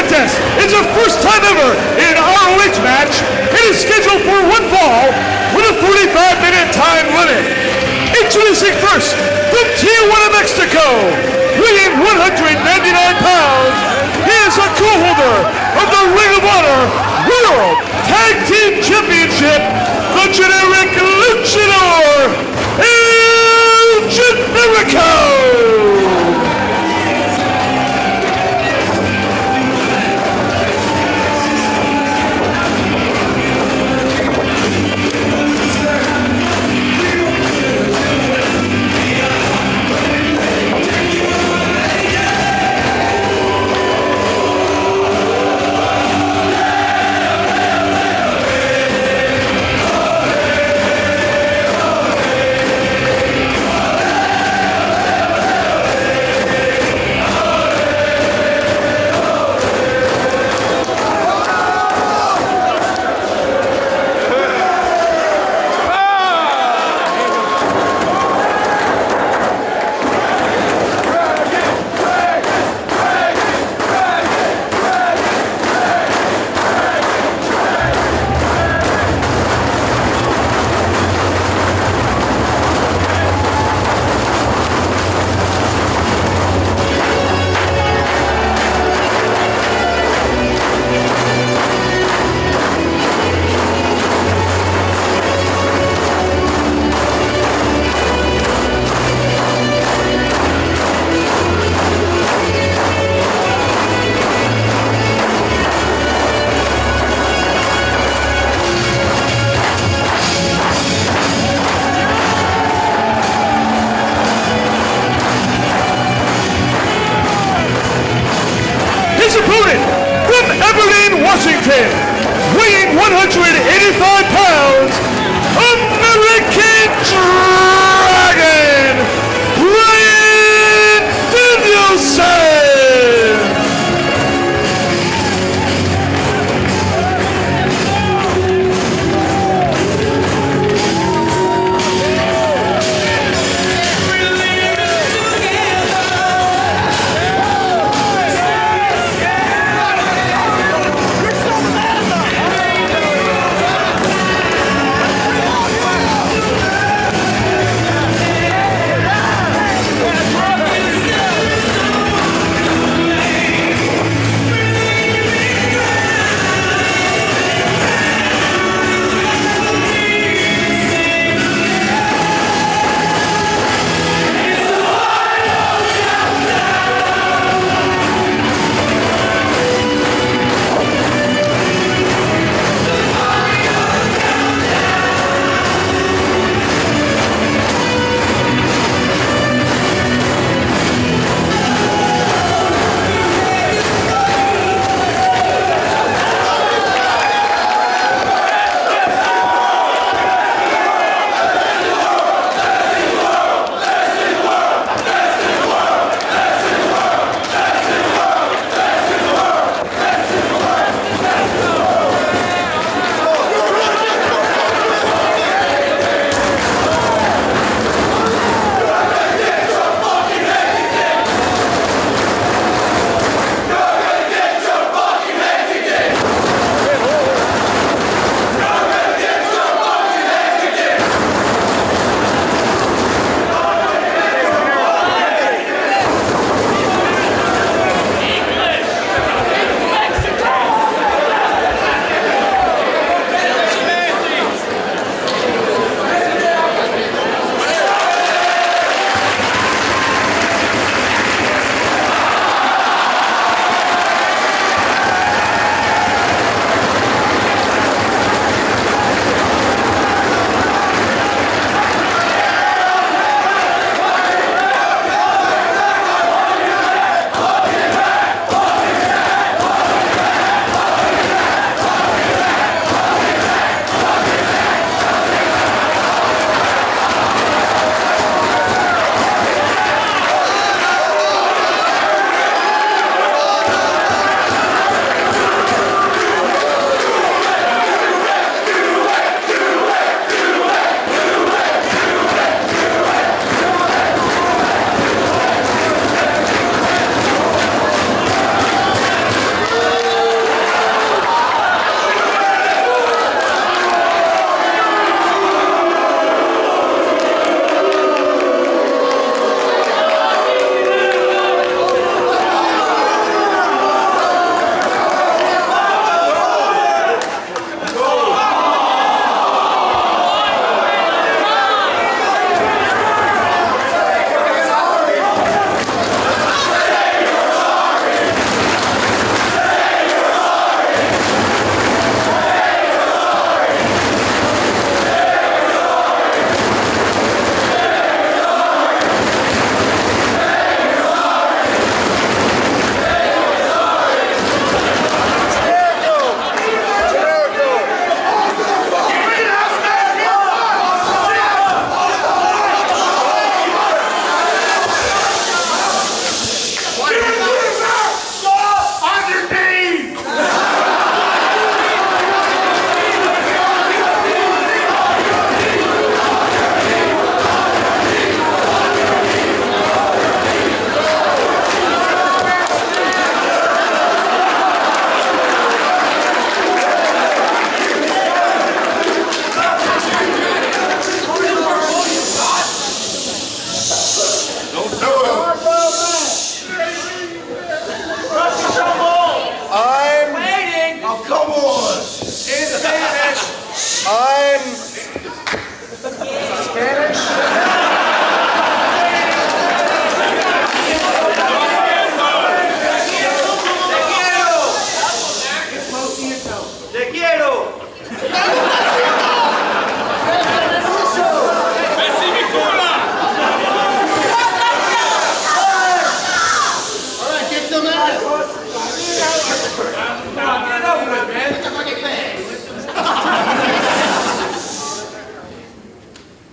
contest is a first time ever in an ROH match. It is scheduled for one fall with a 45-minute time limit. Introducing first, from Tijuana, Mexico, weighing 199 pounds, he is a co-holder of the Ring of Honor World Tag Team Championship, the generic luchador, Generico!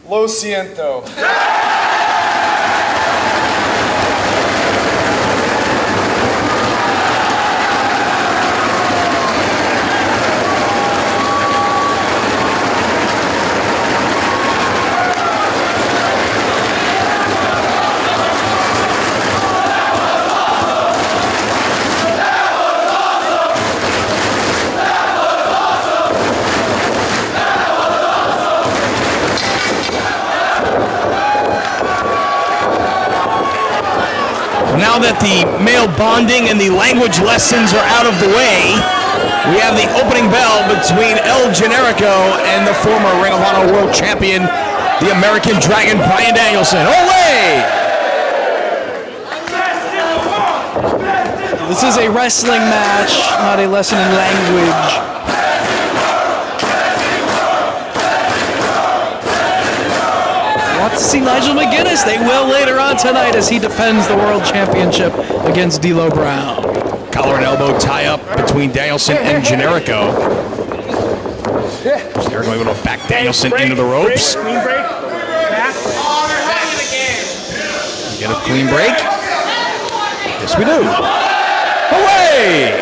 Lo siento. Now that the male bonding and the language lessons are out of the way, we have the opening bell between El Generico and the former Ring of Honor World Champion, the American Dragon, Bryan Danielson. Olay! This is a wrestling match, not a lesson in language. Want to see Nigel McGuinness? They will later on tonight as he defends the World Championship against D'Lo Brown. Collar and elbow tie-up between Danielson and Generico. Generico able to back Danielson into the ropes. Clean break. Back. Get a clean break. Yes, we do. Away!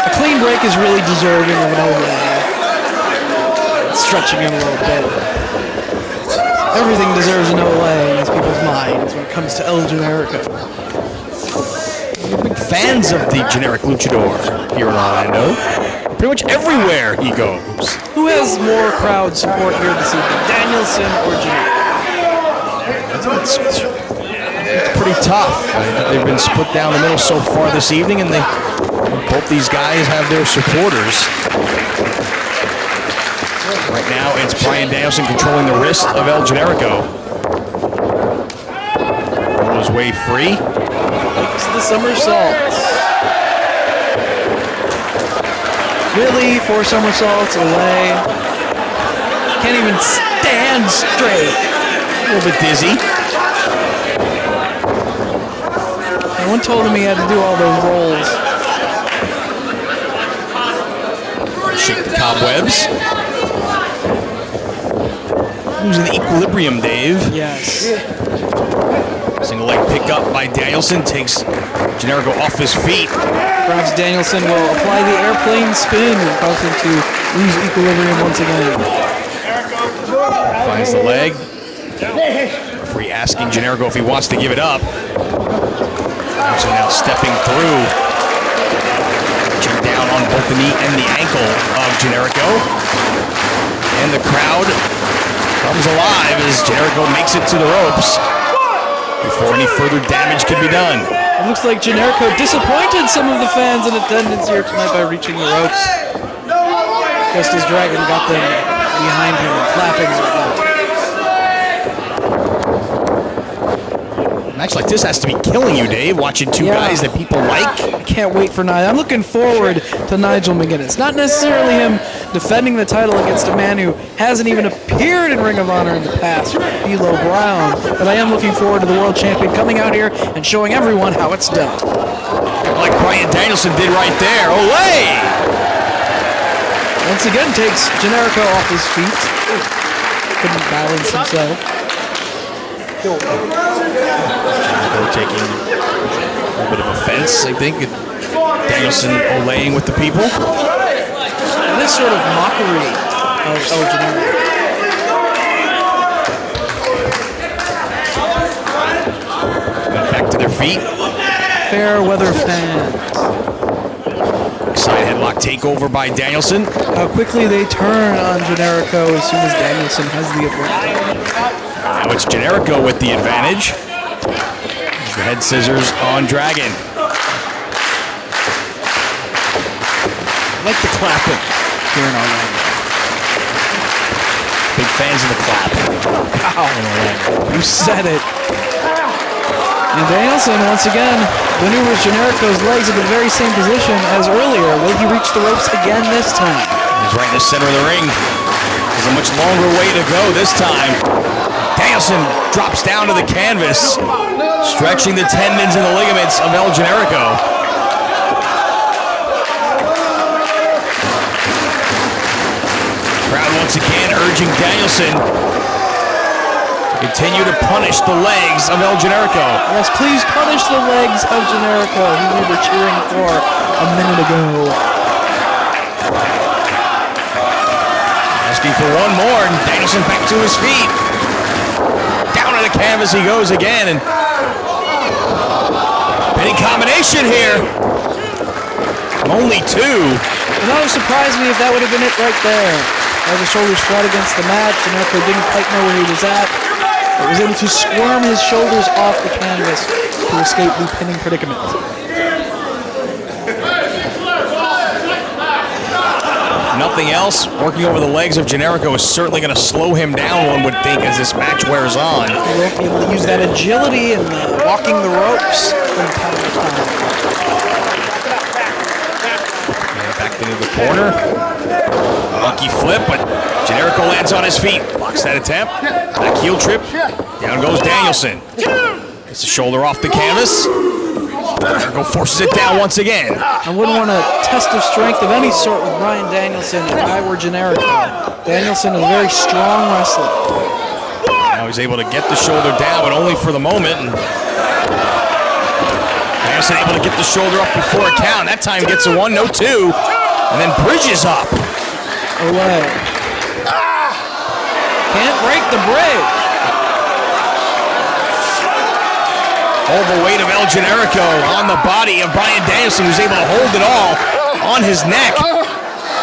A clean break is really deserving of an Olay. Stretching him a little bit. Everything deserves an Olay in these people's minds when it comes to El Generico. We're big fans of the generic luchador here in Orlando. Pretty much everywhere he goes. Who has more crowd support here this evening, Danielson or Generico? It's pretty tough. They've been split down the middle so far this evening, and both these guys have their supporters. Right now, it's Bryan Danielson controlling the wrist of El Generico. Roll his way free. It's the somersaults. Really, 4 somersaults away. Can't even stand straight. A little bit dizzy. No one told him he had to do all those rolls. Shake the cobwebs. Losing the equilibrium, Dave. Yes. Single leg pickup by Danielson takes Generico off his feet. Perhaps Danielson will apply the airplane spin and cause him to lose equilibrium once again. Finds the leg. Referee asking Generico if he wants to give it up. Danielson now stepping through. Reaching down on both the knee and the ankle of Generico. And the crowd comes alive as Generico makes it to the ropes before any further damage can be done. It looks like Generico disappointed some of the fans in attendance here tonight by reaching the ropes. Just as Dragon got them behind him and clapping and whatnot. A match like this has to be killing you, Dave, watching two guys that people like. I can't wait for Nigel. I'm looking forward to Nigel McGuinness. Not necessarily him defending the title against a man who hasn't even appeared in Ring of Honor in the past, D'Lo Brown, but I am looking forward to the world champion coming out here and showing everyone how it's done. Like Bryan Danielson did right there. Olay! Once again takes Generico off his feet. Couldn't balance himself. Generico taking a little bit of offense, I think. Danielson olaying with the people. This sort of mockery of Generico. Back to their feet. Fair weather fans. Side headlock takeover by Danielson. How quickly they turn on Generico as soon as Danielson has the advantage. Now it's Generico with the advantage. The head scissors on Dragon. I like the clapping here in Orlando. Big fans of the clap. Wow. You said it. And Danielson, once again, maneuvers Generico's legs in the very same position as earlier. Will he reach the ropes again this time? He's right in the center of the ring. There's a much longer way to go this time. Danielson drops down to the canvas, stretching the tendons and the ligaments of El Generico. Crowd once again urging Danielson Continue to punish the legs of El Generico. Yes, please punish the legs of Generico, who we were cheering for a minute ago. Asking for one more, and Danielson back to his feet. Down to the canvas he goes again, and pinning combination here. Only two. That would surprise me if that would have been it right there. As the shoulders flat against the mat, Generico didn't quite know where he was at. He was able to squirm his shoulders off the canvas to escape the pinning predicament. Nothing else, working over the legs of Generico is certainly going to slow him down, one would think, as this match wears on. He won't be able to use that agility and walking the ropes from time to time. And back into the corner. Monkey flip, but Generico lands on his feet. Blocks that attempt. Back heel trip. Down goes Danielson. Gets the shoulder off the canvas. Generico forces it down once again. I wouldn't want a test of strength of any sort with Bryan Danielson if I were Generico. Danielson is a very strong wrestler. Now he's able to get the shoulder down, but only for the moment. And Danielson able to get the shoulder up before a count. That time gets a 1, no 2. And then bridges up. Away. Can't break the bridge. All the weight of El Generico on the body of Bryan Danielson, who's able to hold it all on his neck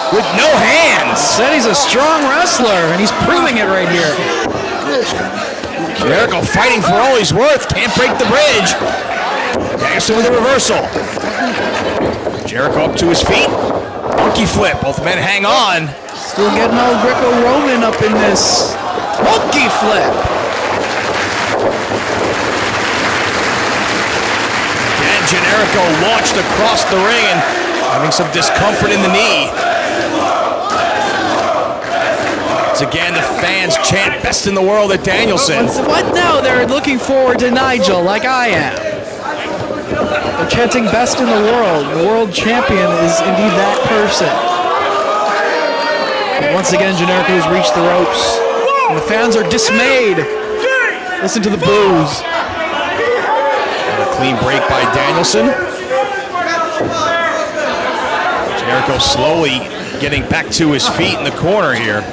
with no hands. Said he's a strong wrestler, and he's proving it right here. Generico fighting for all he's worth. Can't break the bridge. Danielson with a reversal. Generico up to his feet. Monkey flip. Both men hang on. Still getting all Greco-Roman up in this monkey flip. Again, Generico launched across the ring and having some discomfort in the knee. Once again, the fans chant best in the world at Danielson. What now? They're looking forward to Nigel like I am. They're chanting best in the world. The world champion is indeed that person. And once again, Generico has reached the ropes. And the fans are dismayed. Listen to the boos. A clean break by Danielson. Generico slowly getting back to his feet in the corner here.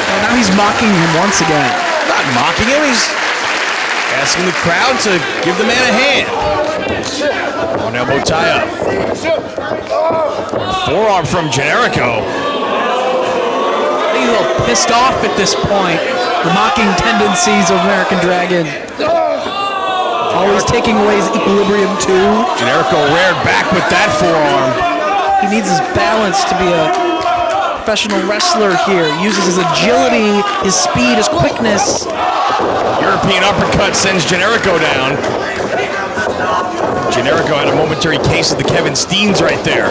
And now he's mocking him once again. Not mocking him, he's asking the crowd to give the man a hand. One elbow tie up. Forearm from Generico. I think he's a little pissed off at this point. The mocking tendencies of American Dragon. Always taking away his equilibrium too. Generico reared back with that forearm. He needs his balance to be a professional wrestler here. He uses his agility, his speed, his quickness. European uppercut sends Generico down. Generico had a momentary case of the Kevin Steens right there.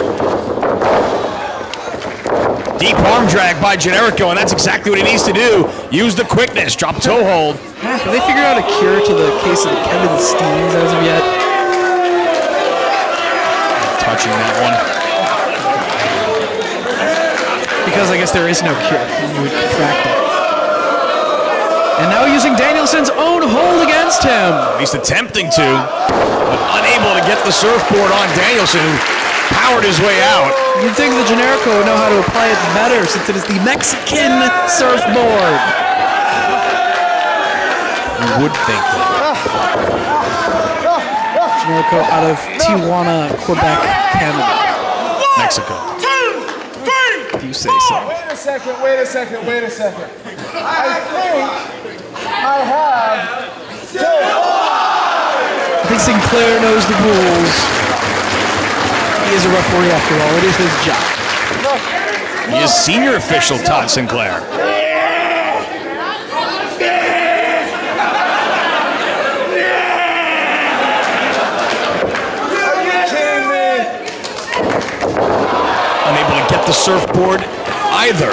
Deep arm drag by Generico, and that's exactly what he needs to do. Use the quickness, drop toe hold. Have they figured out a cure to the case of the Kevin Steens as of yet? Touching that one. Because I guess there is no cure. You would contract it. And now using Danielson's own hold against him. At least attempting to, but unable to get the surfboard on Danielson, who powered his way out. You'd think the Generico would know how to apply it better since it is the Mexican surfboard. You would think that. Generico out of Tijuana, Quebec, Canada. Mexico. If you say so. Wait a second. I think I have I think Sinclair knows the rules. He is a referee after all. It is his job. He is senior official Todd Sinclair. Unable to get the surfboard either.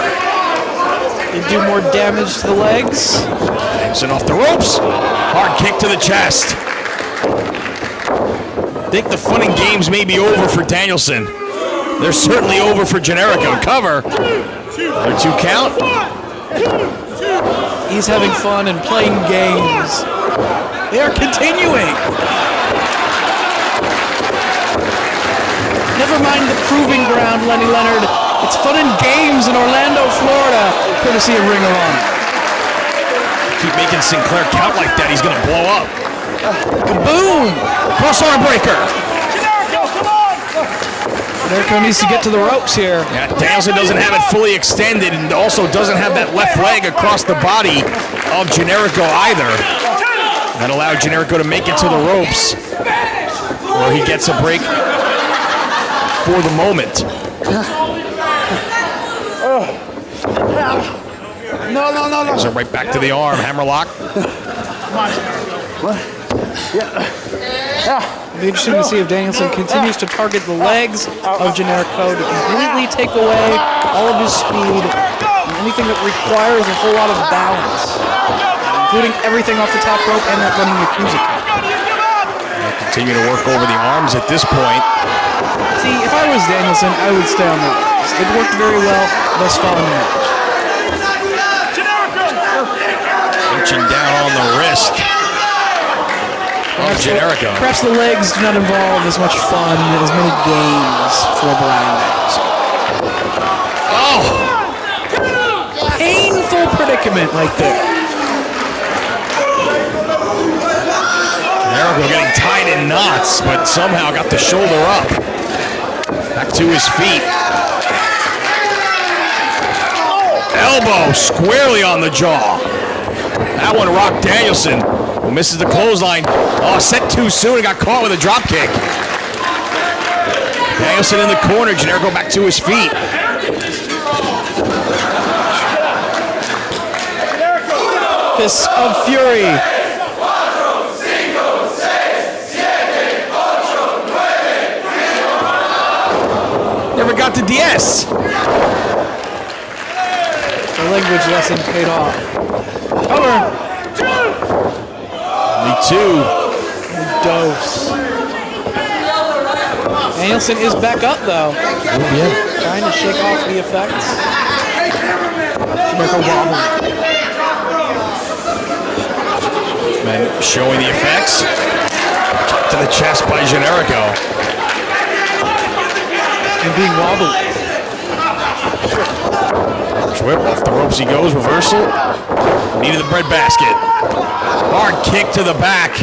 They do more damage to the legs. Danielson off the ropes. Hard kick to the chest. I think the fun and games may be over for Danielson. They're certainly over for Generico. Cover. Another 2 count. He's having fun and playing games. They are continuing. Never mind the proving ground, Lenny Leonard. It's fun and games in Orlando, Florida, courtesy of Ring of Honor. Keep making Sinclair count like that, he's going to blow up. Kaboom! Cross-arm breaker. Generico needs to get to the ropes here. Yeah, Danielson doesn't have it fully extended and also doesn't have that left leg across the body of Generico either. That allowed Generico to make it to the ropes where he gets a break for the moment. No. So right back to the arm, hammerlock. It'll be interesting to see if Danielson continues to target the legs of Generico to completely take away all of his speed and anything that requires a whole lot of balance, including everything off the top rope and that running Yakuza kick. Continue to work over the arms at this point. See, if I was Danielson, I would stay on the legs. It worked very well thus far in the match. Reaching down on the wrist of Generico. Perhaps the legs do not involve as much fun and as many games for Bryan. Oh! Painful predicament right there. Generico getting tied in knots, but somehow got the shoulder up. Back to his feet. Elbow squarely on the jaw. That one rocked Danielson, who misses the clothesline. Oh, set too soon and got caught with a drop kick. Danielson in the corner, Generico back to his feet. Fists of Fury. Never got the DS. The language lesson paid off. Cover. Me too. Dose. Danielson is back up though. Trying to shake off the effects. Generico wobbling. Man, showing the effects. Chop to the chest by Generico. And being wobbled. Whip off the ropes he goes, reversal. Needed the bread basket. Hard kick to the back.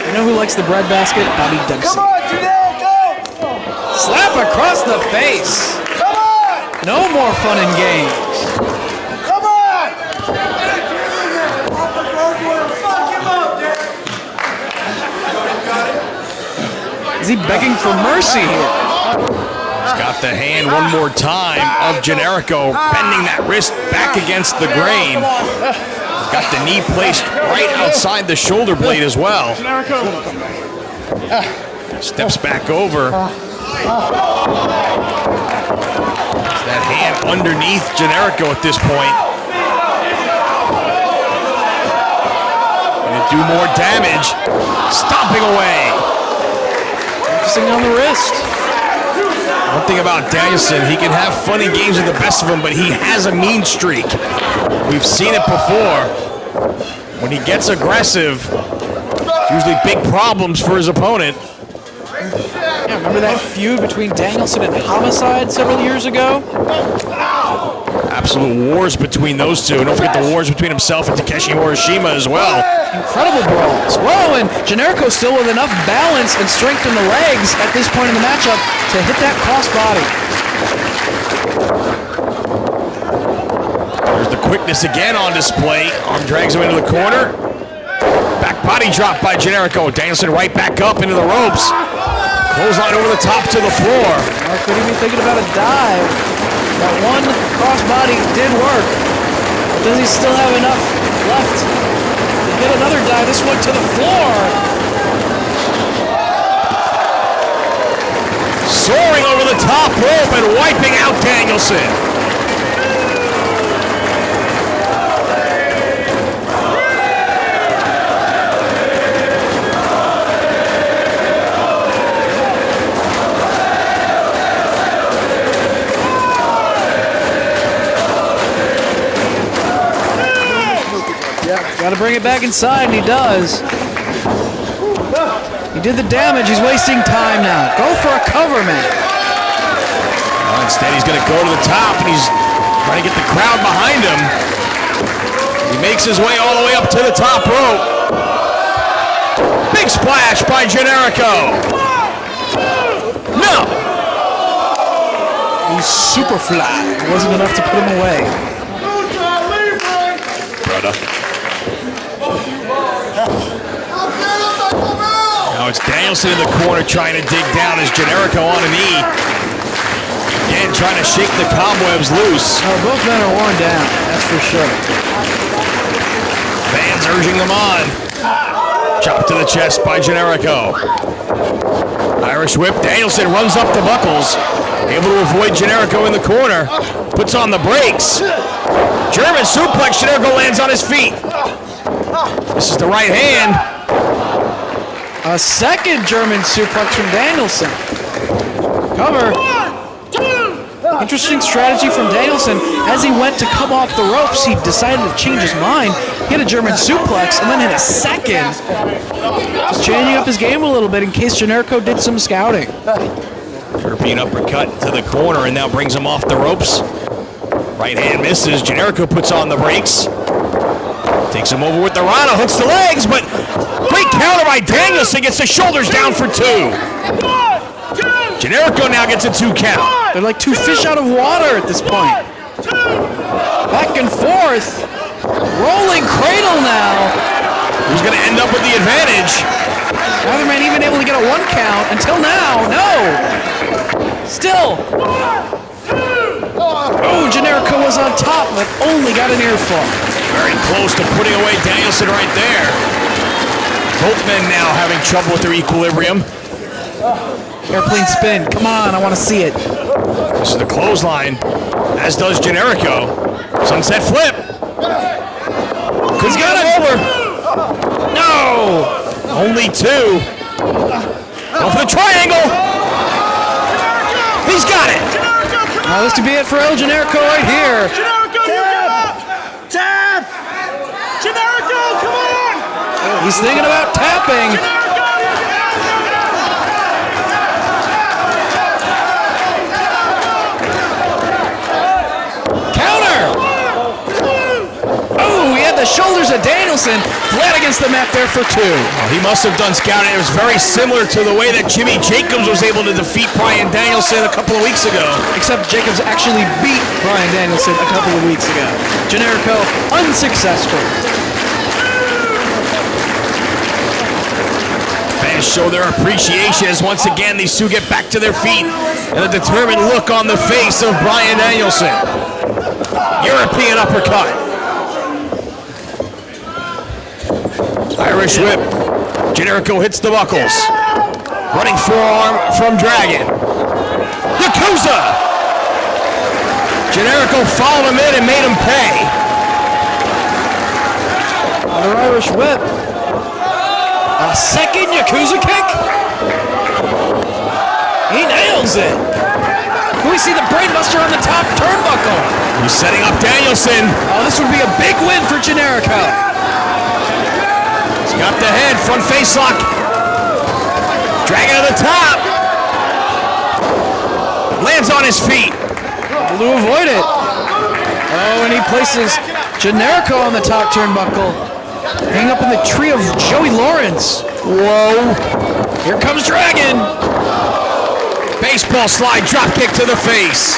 You know who likes the bread basket? Bobby Dempsey. Come on, Generico! Slap across the face. Come on! No more fun and games. Come on! Is he begging for mercy here? He's got the hand one more time of Generico, bending that wrist back against the grain. Got the knee placed right outside the shoulder blade as well. Steps back over. That hand underneath Generico at this point. Gonna do more damage. Stomping away. Focusing on the wrist. One thing about Danielson, he can have funny games with the best of them, but he has a mean streak. We've seen it before. When he gets aggressive, it's usually big problems for his opponent. Yeah, remember that feud between Danielson and Homicide several years ago? Absolute wars between those two. Don't forget the wars between himself and Takeshi Morishima as well. Incredible brawls. Whoa, and Generico still with enough balance and strength in the legs at this point in the matchup to hit that crossbody. There's the quickness again on display. Arm drags him into the corner. Back body drop by Generico. Danielson right back up into the ropes. Clothesline over the top to the floor. Could he be thinking about a dive? That one crossbody did work. Does he still have enough left to get another dive? This one to the floor. Soaring over the top rope and wiping out Danielson. Got to bring it back inside, and he does. He did the damage. He's wasting time now. Go for a cover, man. Well, instead, he's going to go to the top, and he's trying to get the crowd behind him. He makes his way all the way up to the top rope. Big splash by Generico. No. He's super fly. It wasn't enough to put him away. Brother. Now it's Danielson in the corner trying to dig down as Generico on a knee. Again, trying to shake the cobwebs loose. Oh, both men are worn down, that's for sure. Fans urging them on. Chop to the chest by Generico. Irish whip. Danielson runs up the buckles. Able to avoid Generico in the corner. Puts on the brakes. German suplex. Generico lands on his feet. This is the right hand. A second German suplex from Danielson. Cover. Interesting strategy from Danielson. As he went to come off the ropes, he decided to change his mind. Hit a German suplex and then hit a second. Just changing up his game a little bit in case Generico did some scouting. European uppercut to the corner and now brings him off the ropes. Right hand misses. Generico puts on the brakes. Takes him over with the Rana. Hooks the legs, but great counter by Danielson. Gets the shoulders down for 2. Generico now gets a 2 count. They're like two fish out of water at this point. Back and forth. Rolling cradle now. Who's going to end up with the advantage? Neither man even able to get a 1 count until now. No. Still. Oh, Generico was on top, but only got an earful. Very close to putting away Danielson right there. Both men now having trouble with their equilibrium. Airplane spin. Come on, I want to see it. This is the clothesline, as does Generico. Sunset flip. He's got it over. No. Only 2. Go for the triangle. He's got it. Now this could be it for El Generico right here. Tap! Generico, come on! He's thinking about tapping. Shoulders of Danielson, flat against the mat there for 2. Well, he must have done scouting. It was very similar to the way that Jimmy Jacobs was able to defeat Bryan Danielson a couple of weeks ago. Except Jacobs actually beat Bryan Danielson a couple of weeks ago. Generico unsuccessful. Fans show their appreciation as once again these two get back to their feet and a determined look on the face of Bryan Danielson. European uppercut. Irish whip. Generico hits the buckles. Running forearm from Dragon. Yakuza! Generico followed him in and made him pay. Another Irish whip. A second Yakuza kick. He nails it. Can we see the brainbuster on the top turnbuckle? He's setting up Danielson. Oh, this would be a big win for Generico. Got the head, front face lock. Dragging to the top. Lands on his feet. Able to avoid it. Oh, and he places Generico on the top turnbuckle. Hang up in the tree of Joey Lawrence. Whoa. Here comes Dragon. Baseball slide, drop kick to the face.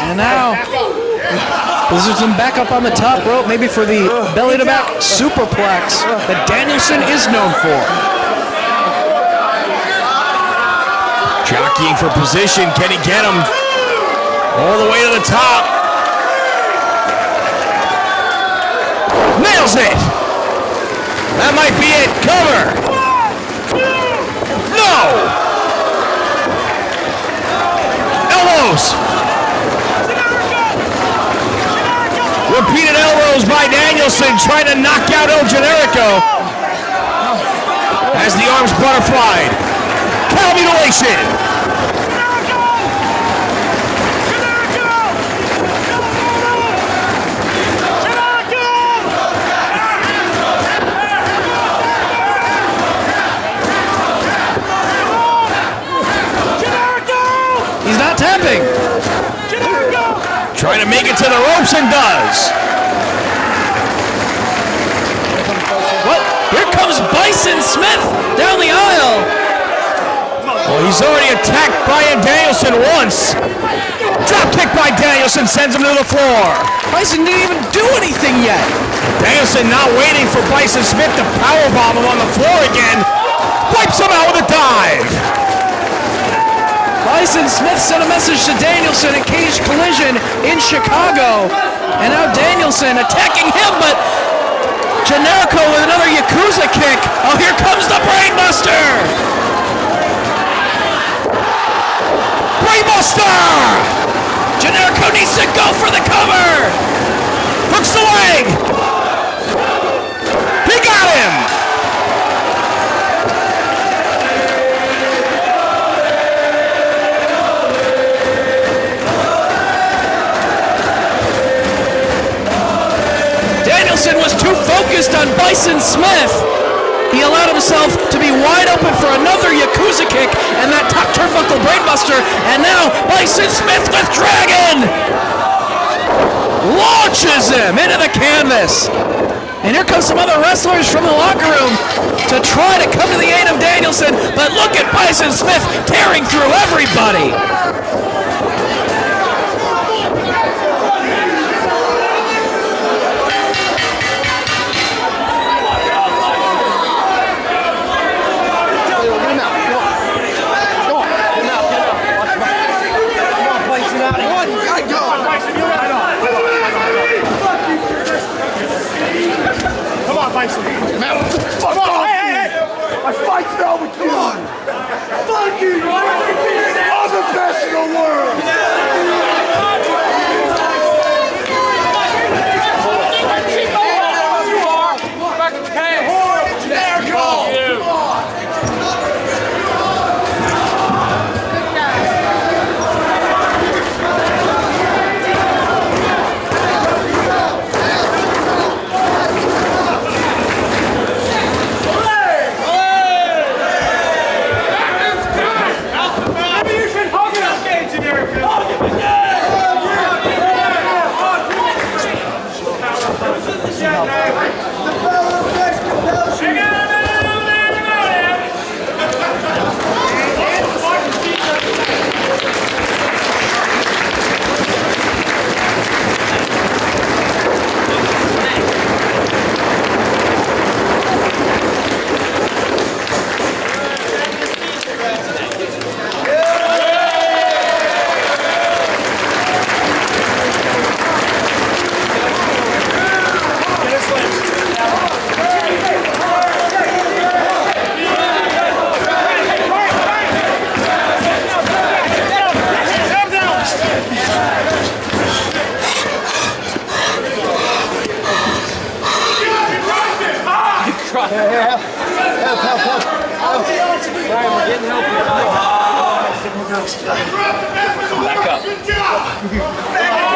And now, there's some backup on the top rope, maybe for the belly-to-back superplex that Danielson is known for. Jockeying for position, can he get him? All the way to the top. Nails it! That might be it, cover! No! Elbows! Repeated elbows by Danielson, trying to knock out El Generico. As the arms butterflied. Cow mutilation. tapping. Trying to make it to the ropes and does. What? Here comes Bison Smith down the aisle. Well, he's already attacked Bryan Danielson once. Drop kick by Danielson sends him to the floor. Bison didn't even do anything yet. Danielson not waiting for Bison Smith to powerbomb him on the floor again. Wipes him out with a dive. Bison Smith sent a message to Danielson at Cage Collision in Chicago. And now Danielson attacking him, but Generico with another Yakuza kick. Oh, here comes the Brainbuster. Brainbuster! Generico needs to go for the cover. Hooks the leg. He got him. Danielson was too focused on Bison Smith. He allowed himself to be wide open for another Yakuza kick and that top turnbuckle brainbuster. And now Bison Smith with Dragon launches him into the canvas. And here comes some other wrestlers from the locker room to try to come to the aid of Danielson. But look at Bison Smith tearing through everybody. Bison. Man, what the fuck? Come on, hey. I fight now, but come on. Fuck you. I'm the best in the world. Bryan, we're getting help here. Come back up.